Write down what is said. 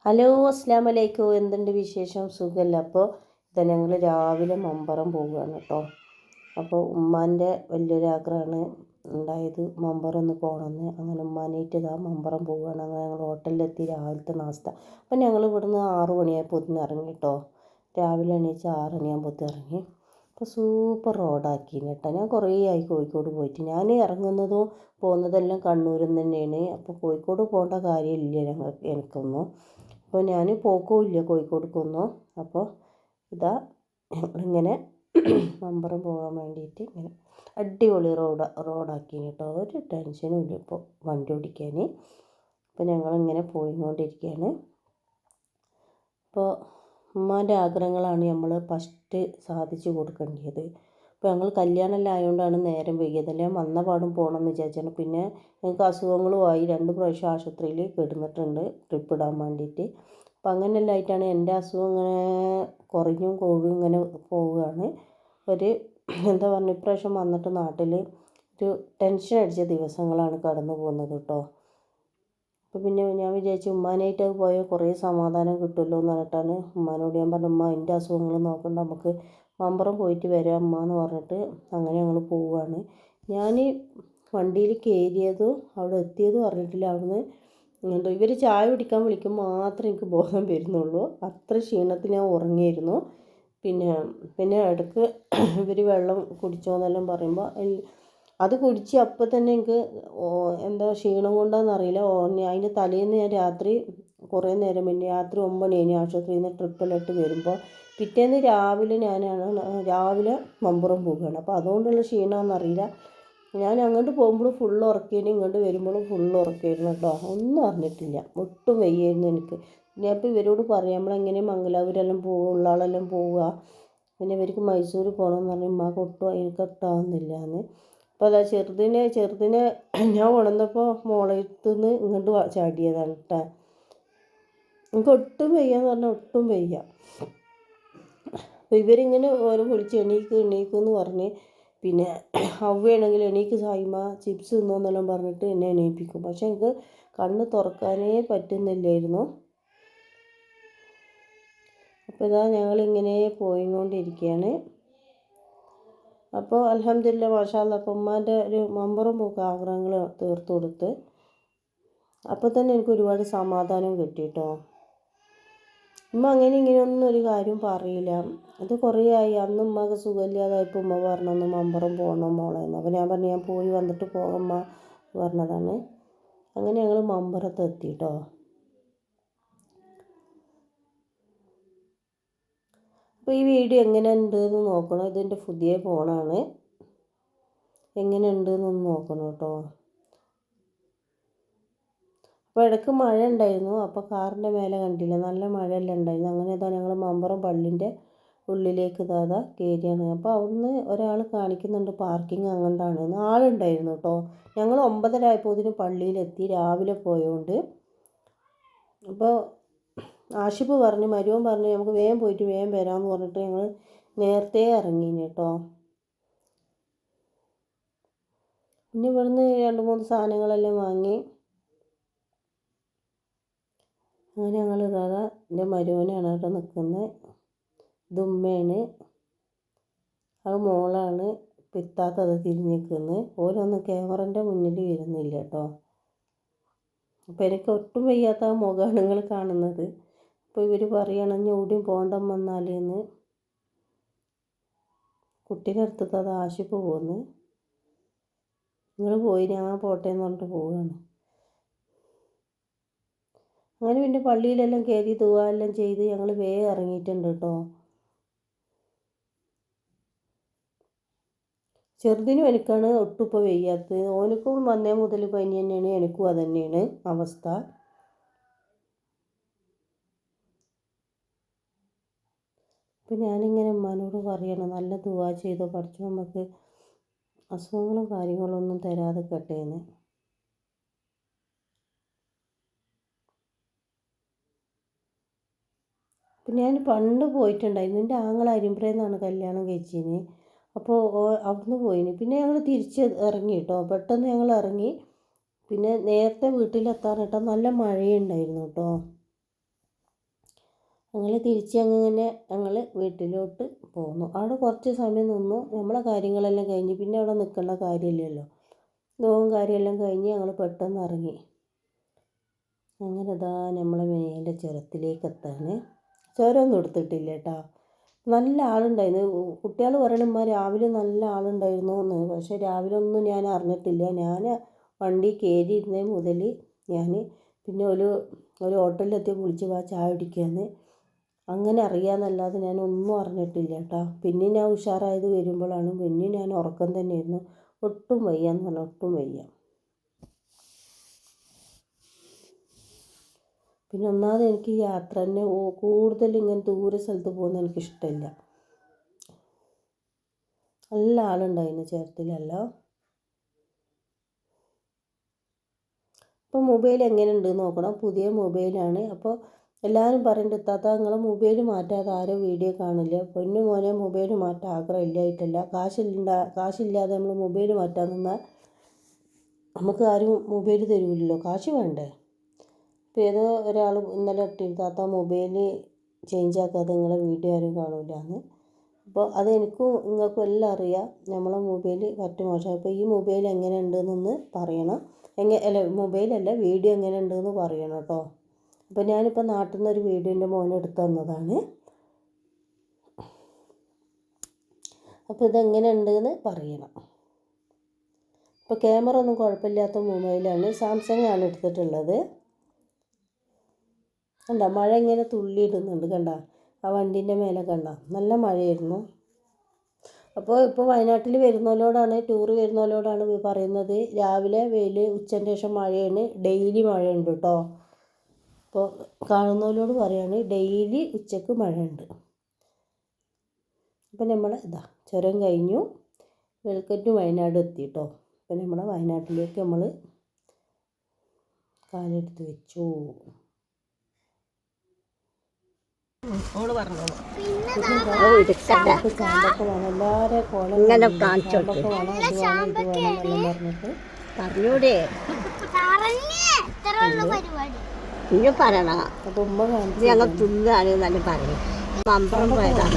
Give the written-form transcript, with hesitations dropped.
Hello അസ്സലാമു അലൈക്കും. എന്തുണ്ട് വിശേഷം? സുഖമല്ല. അപ്പോൾ ഇതാ ഞങ്ങൾ രാവിലെ മമ്പറം പോവുകയാണ് കേട്ടോ. അപ്പോൾ ഉമ്മാൻ്റെ വലിയൊരാഗ്രഹമാണ് ഉണ്ടായത് മമ്പറം ഒന്ന് പോകണമെന്ന്. അങ്ങനെ ഉമ്മാനായിട്ട് ഇതാ മമ്പറം പോവുകയാണ്. അങ്ങനെ ഞങ്ങൾ ഹോട്ടലിലെത്തി രാവിലത്തെ നാസ്ത. അപ്പോൾ ഞങ്ങൾ ഇവിടുന്ന് 6 മണിയായപ്പോൾ ഇറങ്ങി കേട്ടോ. രാവിലെ എണീച്ച് 6 മണിയാകുമ്പോൾ ഇറങ്ങി. അപ്പോൾ സൂപ്പർ റോഡാക്കിന് കേട്ടോ. ഞാൻ കുറേ ആയി കോഴിക്കോട് പോയിട്ട്. ഞാൻ ഇറങ്ങുന്നതും പോകുന്നതെല്ലാം കണ്ണൂരിൽ നിന്ന് തന്നെയാണ്. അപ്പോൾ കോഴിക്കോട് പോകേണ്ട കാര്യമില്ല എനിക്കൊന്നും. അപ്പോൾ ഞാൻ പോക്കുമില്ല കോഴിക്കോടേക്കൊന്നും. അപ്പോൾ ഇതാ ഞങ്ങളിങ്ങനെ മമ്പറം പോകാൻ വേണ്ടിയിട്ട് ഇങ്ങനെ അടിപൊളി റോഡാക്കി കേട്ടോ. ഒരു ടെൻഷനും ഇല്ല ഇപ്പോൾ വണ്ടി ഓടിക്കാൻ. അപ്പോൾ ഞങ്ങളിങ്ങനെ പോയിക്കൊണ്ടിരിക്കുകയാണ്. അപ്പോൾ ഉമ്മാൻ്റെ ആഗ്രഹങ്ങളാണ് നമ്മൾ ഫസ്റ്റ് സാധിച്ചു കൊടുക്കേണ്ടത്. അപ്പോൾ ഞങ്ങൾ കല്യാണമെല്ലാം ആയതുകൊണ്ടാണ് നേരം വൈകിയത്. അല്ലെങ്കിൽ വന്ന പാടും പോകണമെന്ന് വിചാരിച്ചാണ്. പിന്നെ ഞങ്ങൾക്ക് അസുഖങ്ങളുമായി 2 പ്രാവശ്യം ആശുപത്രിയിൽ കിടന്നിട്ടുണ്ട് ട്രിപ്പ് ഇടാൻ വേണ്ടിയിട്ട്. അപ്പം അങ്ങനെയെല്ലാം ആയിട്ടാണ് എൻ്റെ അസുഖം ഇങ്ങനെ കുറഞ്ഞും ഇങ്ങനെ പോവുകയാണ്. എന്താ പറയുക, ഇപ്രാവശ്യം വന്നിട്ട് നാട്ടിൽ ഒരു ടെൻഷൻ അടിച്ച ദിവസങ്ങളാണ് കടന്നു പോകുന്നത് കേട്ടോ. അപ്പോൾ പിന്നെ ഞാൻ വിചാരിച്ചു ഉമ്മാനായിട്ട് പോയാൽ കുറേ സമാധാനം കിട്ടുമല്ലോ എന്ന് പറഞ്ഞിട്ടാണ് ഉമ്മാനോട് ഞാൻ പറഞ്ഞു, ഉമ്മ എൻ്റെ അസുഖങ്ങൾ നോക്കണ്ട, നമുക്ക് മമ്പറം പോയിട്ട് വരാം ഉമ്മ എന്ന് പറഞ്ഞിട്ട് അങ്ങനെ ഞങ്ങൾ പോവുകയാണ്. ഞാൻ വണ്ടിയിൽ കയറിയതും അവിടെ എത്തിയതും അറിഞ്ഞിട്ടില്ല. അവിടുന്ന് ഇവർ ചായ കുടിക്കാൻ വിളിക്കുമ്പോൾ മാത്രമേ എനിക്ക് ബോധം വരുന്നുള്ളൂ. അത്ര ക്ഷീണത്തിൽ ഞാൻ ഉറങ്ങിയിരുന്നു. പിന്നെ ഇടയ്ക്ക് ഇവർ വെള്ളം കുടിച്ചോന്നെല്ലാം പറയുമ്പോൾ അത് കുടിച്ച് അപ്പം തന്നെ എനിക്ക് എന്താ ക്ഷീണം കൊണ്ടാണെന്നറിയില്ല അതിൻ്റെ തലേന്ന് ഞാൻ രാത്രി കുറേ നേരം പിന്നെ രാത്രി 9 മണി ആശുപത്രിയിൽ നിന്ന് ട്രിപ്പെല്ലാം ഇട്ട് വരുമ്പോൾ പിറ്റേന്ന് രാവിലെ മമ്പുറം പോവുകയാണ്. അപ്പോൾ അതുകൊണ്ടുള്ള ക്ഷീണമാണെന്നറിയില്ല. ഞാൻ അങ്ങോട്ട് പോകുമ്പോൾ ഫുള്ള് ഉറക്കിയിരുന്നു, ഇങ്ങോട്ട് വരുമ്പോഴും ഫുള്ള് ഉറക്കിയിരുന്നു കേട്ടോ. ഒന്നും അറിഞ്ഞിട്ടില്ല, ഒട്ടും വയ്യായിരുന്നു എനിക്ക്. പിന്നെ അപ്പോൾ ഇവരോട് പറയാം നമ്മളെങ്ങനെ മംഗലാപുരെല്ലാം പോവുക, ഉള്ളാളെല്ലാം പോവുക, പിന്നെ ഇവർക്ക് മൈസൂർ പോകണമെന്ന് പറഞ്ഞാൽ ഉമ്മാക്ക് ഒട്ടും എനിക്കൊട്ടാവുന്നില്ല എന്ന്. അപ്പോൾ അതാ ചെറുതിനെ ഞാൻ ഉണർന്നപ്പോൾ മോളെടുത്തുനിന്ന് ഇങ്ങോട്ട് ചാടിയതാണ് കേട്ടോ. എനിക്ക് ഒട്ടും വയ്യാന്ന് പറഞ്ഞാൽ ഒട്ടും വയ്യ. അപ്പോൾ ഇവരിങ്ങനെ ഓരോ വിളിച്ച് എണീക്കുമെന്ന് പറഞ്ഞ് പിന്നെ അവയാണെങ്കിൽ എണീക്ക് സായിമ ചിപ്സ് തിന്നോന്നെല്ലാം പറഞ്ഞിട്ട് എന്നെ എണീപ്പിക്കും. പക്ഷെ എനിക്ക് കണ്ണ് തുറക്കാനേ പറ്റുന്നില്ലായിരുന്നു. അപ്പോൾ ഇതാ ഞങ്ങളിങ്ങനെ പോയിക്കൊണ്ടിരിക്കുകയാണ്. അപ്പോൾ അൽഹംദുലില്ലാ മാഷാ അല്ലാഹ്. അപ്പോൾ ഉമ്മാൻ്റെ ഒരു മമ്പറം പോക്ക് ആഗ്രഹങ്ങൾ തീർത്തു കൊടുത്ത് അപ്പോൾ തന്നെ എനിക്ക് ഒരുപാട് സമാധാനം കിട്ടി കേട്ടോ. ഉമ്മ ഇങ്ങനെയൊന്നും ഒരു കാര്യം പറയില്ല. അത് കുറേ ആയി. അന്ന് ഉമ്മക്ക് സുഖമില്ലാതായപ്പോൾ ഉമ്മ പറഞ്ഞൊന്ന് മമ്പറം പോകണം മോളെന്ന്. അപ്പോൾ ഞാൻ പറഞ്ഞു ഞാൻ പോയി വന്നിട്ട് പോകമ്മ പറഞ്ഞതാണ്. അങ്ങനെ ഞങ്ങൾ മമ്പറത്ത് എത്തി കേട്ടോ. അപ്പോൾ ഈ വീഡിയോ എങ്ങനെ ഉണ്ടെന്ന് നോക്കണം. ഇതെൻ്റെ പുതിയ ഫോണാണ്. എങ്ങനെ ഉണ്ടെന്നൊന്ന് നോക്കണം കേട്ടോ. അപ്പോൾ ഇടയ്ക്ക് മഴ ഉണ്ടായിരുന്നു. അപ്പോൾ കാറിൻ്റെ മേലെ കണ്ടില്ല, നല്ല മഴയെല്ലാം ഉണ്ടായിരുന്നു. അങ്ങനെ ഇതാ ഞങ്ങൾ മമ്പറം പള്ളിൻ്റെ ഉള്ളിലേക്ക് ഇതാ കയറിയാണ്. അപ്പോൾ അവിടുന്ന് ഒരാൾ കാണിക്കുന്നുണ്ട് പാർക്കിംഗ് അങ്ങോട്ടാണ്. ആളുണ്ടായിരുന്നു കേട്ടോ. ഞങ്ങൾ 9:30 ആയപ്പോൾ പള്ളിയിലെത്തി, രാവിലെ പോയതുകൊണ്ട്. അപ്പോൾ ആഷിഫ് പറഞ്ഞു, മരുവൻ പറഞ്ഞു നമുക്ക് വേഗം പോയിട്ട് വേഗം വരാമെന്ന് പറഞ്ഞിട്ട് ഞങ്ങൾ നേരത്തെ ഇറങ്ങീന് കേട്ടോ. പിന്നെ ഇവിടുന്ന് 2-3 സാധനങ്ങളെല്ലാം വാങ്ങി. അങ്ങനെ ഞങ്ങൾ എൻ്റെ മരുവനാണ് അവിടെ നിൽക്കുന്നത്. ഇതുമ്മയാണ്, അത് മോളാണ്. പിത്താത്തത് തിരിഞ്ഞ് നിൽക്കുന്നത്. ഓരോന്നും ക്യാമറൻ്റെ മുന്നിൽ വരുന്നില്ല കേട്ടോ. അപ്പോൾ എനിക്ക് ഒട്ടും വയ്യാത്ത മുഖമാണ് നിങ്ങൾ കാണുന്നത്. അപ്പോൾ ഇവർ പറയണം എവിടെയും പോകണ്ട വന്നാലെന്ന്. കുട്ടീൻ്റെ അടുത്തത് അത് ആശിപ്പ് പോകുന്നു. നിങ്ങൾ പോയി ഞാൻ പോട്ടെ എന്ന് പറഞ്ഞിട്ട് പോവുകയാണ്. അങ്ങനെ പിന്നെ പള്ളിയിലെല്ലാം കയറി ദുആ എല്ലാം ചെയ്ത് ഞങ്ങൾ വേഗം ഇറങ്ങിയിട്ടുണ്ട് കേട്ടോ. ചെറുതിനും എനിക്കാണ് ഒട്ടും ഇപ്പോൾ വയ്യാത്തത്. ഓനക്കും വന്നേ മുതൽ പനി തന്നെയാണ്, എനിക്കും അത് തന്നെയാണ് അവസ്ഥ. അപ്പം ഞാനിങ്ങനെ ഉമ്മാനോട് പറയണം നല്ല ദുആ ചെയ്തോ, പഠിച്ചോ നമുക്ക് അസുഖങ്ങളും കാര്യങ്ങളൊന്നും തരാതെ കെട്ടേന്ന്. അപ്പം ഞാൻ പണ്ട് പോയിട്ടുണ്ടായിരുന്നു. എൻ്റെ ആങ്ങള അരിമ്പുരയിൽ നിന്നാണ് കല്യാണം കഴിച്ചതിന്. അപ്പോൾ അവിടുന്ന് പോയിന്. പിന്നെ ഞങ്ങൾ തിരിച്ച് ഇറങ്ങി കേട്ടോ. പെട്ടെന്ന് ഞങ്ങൾ ഇറങ്ങി. പിന്നെ നേരത്തെ വീട്ടിലെത്താൻ കേട്ടോ നല്ല മഴയുണ്ടായിരുന്നു കേട്ടോ. അങ്ങനെ തിരിച്ച് അങ്ങനെ ഞങ്ങൾ വീട്ടിലോട്ട് പോന്നു. അവിടെ കുറച്ച് സമയം നിന്നു. നമ്മളെ കാര്യങ്ങളെല്ലാം കഴിഞ്ഞ് പിന്നെ അവിടെ നിൽക്കേണ്ട കാര്യമില്ലല്ലോ. നോവും കാര്യമെല്ലാം കഴിഞ്ഞ് ഞങ്ങൾ പെട്ടെന്ന് ഇറങ്ങി. അങ്ങനെ ഇതാ നമ്മളെ മേലെ ചുരത്തിലേക്ക് എത്താണ്. ചുരമൊന്നും എടുത്തിട്ടില്ല കേട്ടോ. നല്ല ആളുണ്ടായിരുന്നു. കുട്ടികൾ പറയണമ്മ രാവിലെ നല്ല ആളുണ്ടായിരുന്നു എന്ന്. പക്ഷേ രാവിലെ ഒന്നും ഞാൻ അറിഞ്ഞിട്ടില്ല. ഞാൻ വണ്ടി കയറിയിരുന്നേ മുതൽ ഞാൻ പിന്നെ ഒരു ഹോട്ടലിലെത്തി വിളിച്ച് വാ ചായ കുടിക്കാമെന്ന് അങ്ങനെ അറിയാമെന്നല്ലാതെ ഞാൻ ഒന്നും അറിഞ്ഞിട്ടില്ല കേട്ടോ. പിന്നെ ഞാൻ ഉഷാറായത് വരുമ്പോഴാണ് പിന്നെ ഞാൻ ഉറക്കം തന്നെയായിരുന്നു. ഒട്ടും വയ്യാന്ന് പറഞ്ഞാൽ ഒട്ടും വയ്യ. പിന്നെ ഒന്നാമത് എനിക്ക് യാത്ര തന്നെ കൂടുതൽ ഇങ്ങനെ ദൂര സ്ഥലത്ത് പോകുന്നത് എനിക്കിഷ്ടമില്ല. നല്ല ആളുണ്ടായിരുന്നു ചേർത്തിലല്ലോ. ഇപ്പോൾ മൊബൈൽ എങ്ങനെയുണ്ട് നോക്കണം. പുതിയ മൊബൈലാണ്. അപ്പോൾ എല്ലാവരും പറയുന്നുണ്ട് താത്ത നിങ്ങളെ മൊബൈൽ മാറ്റാതെ ആരും വീഡിയോ കാണില്ല. പൊന്നു മോനെ മൊബൈൽ മാറ്റാൻ ആഗ്രഹമില്ലായിട്ടല്ല. കാശില്ലാതെ നമ്മൾ മൊബൈൽ മാറ്റാൻ നിന്നാൽ നമുക്ക് ആരും മൊബൈൽ തരുമല്ലോ. കാശ് വേണ്ടേ. ഇപ്പോൾ ഏതോ ഒരാൾ ഇന്നലെ ഇട്ടിരുന്നു താത്ത മൊബൈൽ ചേഞ്ച് ആക്കാതെ നിങ്ങളെ വീഡിയോ ആരും കാണില്ലാന്ന്. അപ്പോൾ അതെനിക്കും നിങ്ങൾക്കും എല്ലാം അറിയാം. നമ്മളെ മൊബൈൽ പറ്റ മോശം. അപ്പോൾ ഈ മൊബൈൽ എങ്ങനെ ഉണ്ടെന്നൊന്ന് പറയണം. മൊബൈലല്ല വീഡിയോ എങ്ങനെ ഉണ്ടെന്ന് പറയണം കേട്ടോ. അപ്പോൾ ഞാനിപ്പോൾ നാട്ടിൽ നിന്നൊരു വീഡിയോ എൻ്റെ മോനെ എടുത്ത് തന്നതാണ്. അപ്പോൾ ഇതെങ്ങനെ ഉണ്ടെന്ന് പറയണം. ഇപ്പോൾ ക്യാമറ ഒന്നും കുഴപ്പമില്ലാത്ത മൊബൈലാണ്. സാംസങ് ആണ് എടുത്തിട്ടുള്ളത്. കണ്ട മഴ ഇങ്ങനെ തുള്ളിയിടുന്നുണ്ട്. കണ്ട ആ വണ്ടീൻ്റെ മേലെ കണ്ട നല്ല മഴയായിരുന്നു. അപ്പോൾ ഇപ്പോൾ വയനാട്ടിൽ വരുന്നവരോടാണ് ടൂറ് വരുന്നവരോടാണ് പറയുന്നത് രാവിലെ വെയിൽ ഉച്ചൻ്റെ ശേഷം മഴയാണ്. ഡെയിലി മഴയുണ്ട് കേട്ടോ. അപ്പോൾ കാണുന്നവരോട് പറയാണ് ഡെയിലി ഉച്ചക്ക് മഴയുണ്ട്. അപ്പം നമ്മൾ ചുരം കഴിഞ്ഞു. വെൽക്കം ടു വയനാട് എത്തി കേട്ടോ. അപ്പം നമ്മളെ വയനാട്ടിലേക്ക് നമ്മൾ കാലെടുത്ത് വെച്ചു. പറഞ്ഞൂടെ പിന്നെ പറയണ ഞങ്ങൾ തുന്നാണ് നല്ല പറയും മമ്പറം പോയതാണ്.